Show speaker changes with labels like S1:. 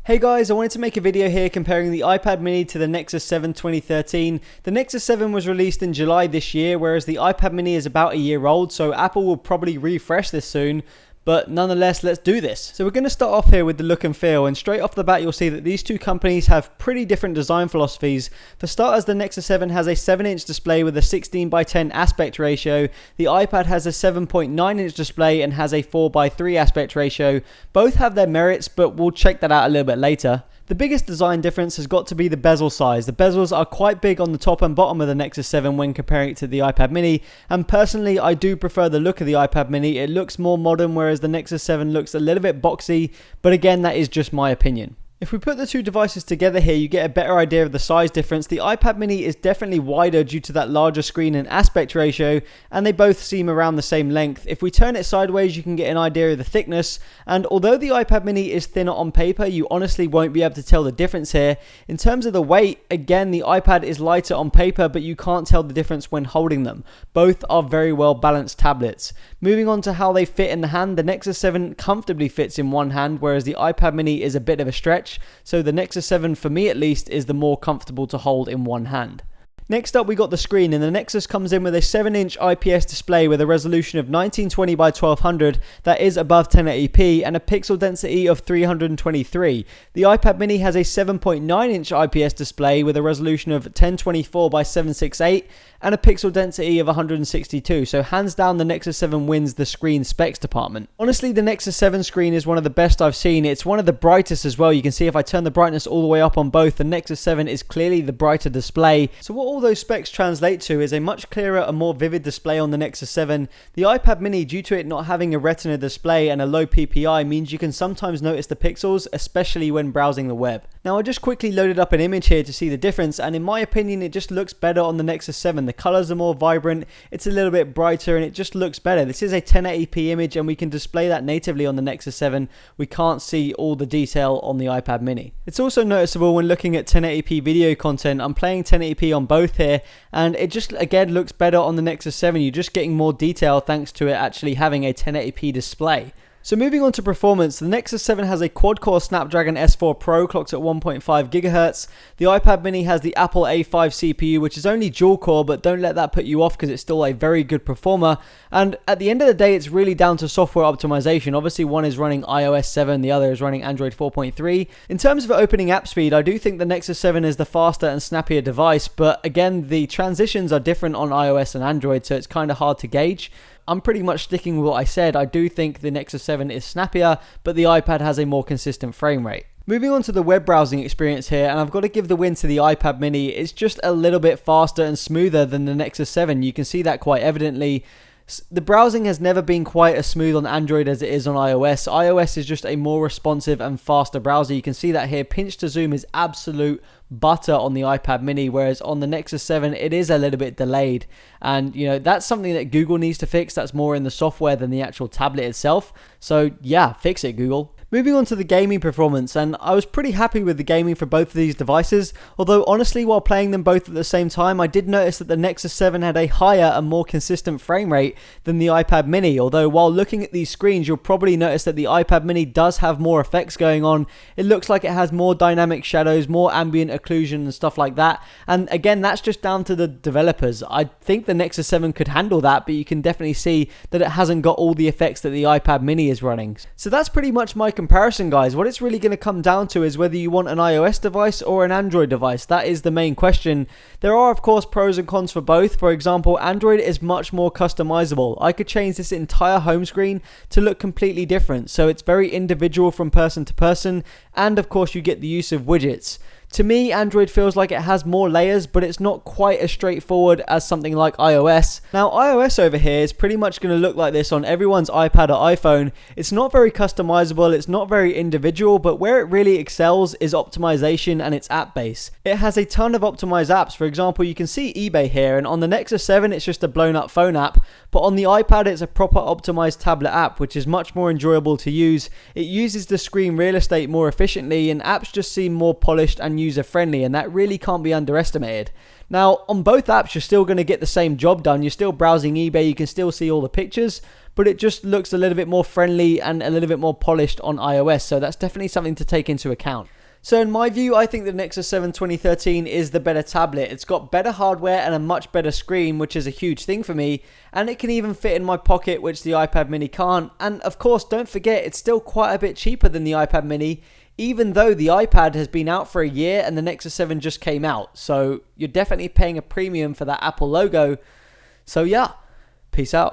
S1: Hey guys, I wanted to make a video here comparing the iPad mini to the Nexus 7 2013. The Nexus 7 was released in July this year, whereas the iPad mini is about a year old, so Apple will probably refresh this soon. But nonetheless, let's do this. So we're going to start off here with the look and feel, and straight off the bat you'll see that these two companies have pretty different design philosophies. For starters, the Nexus 7 has a 7-inch display with a 16:10 aspect ratio. The iPad has a 7.9-inch display and has a 4:3 aspect ratio. Both have their merits, but we'll check that out a little bit later. The biggest design difference has got to be the bezel size. The bezels are quite big on the top and bottom of the Nexus 7 when comparing it to the iPad mini, and personally I do prefer the look of the iPad mini. It looks more modern, whereas the Nexus 7 looks a little bit boxy, but again, that is just my opinion. If we put the two devices together here, you get a better idea of the size difference. The iPad mini is definitely wider due to that larger screen and aspect ratio, and they both seem around the same length. If we turn it sideways, you can get an idea of the thickness, and although the iPad mini is thinner on paper, you honestly won't be able to tell the difference here. In terms of the weight, again, the iPad is lighter on paper, but you can't tell the difference when holding them. Both are very well balanced tablets. Moving on to how they fit in the hand, the Nexus 7 comfortably fits in one hand, whereas the iPad mini is a bit of a stretch. So the Nexus 7, for me at least, is the more comfortable to hold in one hand. Next up, we got the screen, and the Nexus comes in with a 7-inch IPS display with a resolution of 1920 by 1200 that is above 1080p and a pixel density of 323. The iPad mini has a 7.9-inch IPS display with a resolution of 1024 by 768 and a pixel density of 162. So hands down, the Nexus 7 wins the screen specs department. Honestly, the Nexus 7 screen is one of the best I've seen. It's one of the brightest as well. You can see if I turn the brightness all the way up on both, the Nexus 7 is clearly the brighter display. So what all those specs translate to is a much clearer and more vivid display on the Nexus 7. The iPad mini, due to it not having a Retina display and a low PPI, means you can sometimes notice the pixels, especially when browsing the web. Now I just quickly loaded up an image here to see the difference, and in my opinion it just looks better on the Nexus 7. The colors are more vibrant, it's a little bit brighter, and it just looks better. This is a 1080p image and we can display that natively on the Nexus 7. We can't see all the detail on the iPad mini. It's also noticeable when looking at 1080p video content. I'm playing 1080p on both here, and it just again looks better on the Nexus 7. You're just getting more detail thanks to it actually having a 1080p display. So moving on to performance, the Nexus 7 has a quad-core Snapdragon S4 Pro clocked at 1.5 GHz. The iPad mini has the Apple A5 CPU, which is only dual-core, but don't let that put you off because it's still a very good performer. And at the end of the day, it's really down to software optimization. Obviously, one is running iOS 7, the other is running Android 4.3. In terms of opening app speed, I do think the Nexus 7 is the faster and snappier device, but again, the transitions are different on iOS and Android, so it's kind of hard to gauge. I'm pretty much sticking with what I said. I do think the Nexus 7 is snappier, but the iPad has a more consistent frame rate. Moving on to the web browsing experience here, and I've got to give the win to the iPad mini. It's just a little bit faster and smoother than the Nexus 7. You can see that quite evidently. The browsing has never been quite as smooth on Android as it is on iOS. iOS is just a more responsive and faster browser. You can see that here. Pinch to zoom is absolute butter on the iPad mini, whereas on the Nexus 7 it is a little bit delayed, and you know that's something that Google needs to fix. That's more in the software than the actual tablet itself. So yeah, fix it, Google. Moving on to the gaming performance, and I was pretty happy with the gaming for both of these devices, although honestly while playing them both at the same time I did notice that the Nexus 7 had a higher and more consistent frame rate than the iPad mini. Although while looking at these screens you'll probably notice that the iPad mini does have more effects going on. It looks like it has more dynamic shadows, more ambient occlusion and stuff like that, and again that's just down to the developers. I think the Nexus 7 could handle that, but you can definitely see that it hasn't got all the effects that the iPad mini is running. So that's pretty much my comparison, guys. What it's really going to come down to is whether you want an iOS device or an Android device. That is the main question. There are of course pros and cons for both. For example, Android is much more customizable. I could change this entire home screen to look completely different, so it's very individual from person to person, and of course you get the use of widgets. To me, Android feels like it has more layers, but it's not quite as straightforward as something like iOS. Now, iOS over here is pretty much going to look like this on everyone's iPad or iPhone. It's not very customizable, it's not very individual, but where it really excels is optimization and its app base. It has a ton of optimized apps. For example, you can see eBay here, and on the Nexus 7 it's just a blown up phone app, but on the iPad it's a proper optimized tablet app, which is much more enjoyable to use. It uses the screen real estate more efficiently, and apps just seem more polished and user-friendly, and that really can't be underestimated. Now, on both apps, you're still going to get the same job done. You're still browsing eBay, you can still see all the pictures, but it just looks a little bit more friendly and a little bit more polished on iOS. So that's definitely something to take into account. So in my view, I think the Nexus 7 2013 is the better tablet. It's got better hardware and a much better screen, which is a huge thing for me. And it can even fit in my pocket, which the iPad mini can't. And of course, don't forget, it's still quite a bit cheaper than the iPad mini, even though the iPad has been out for a year and the Nexus 7 just came out. So you're definitely paying a premium for that Apple logo. So yeah, peace out.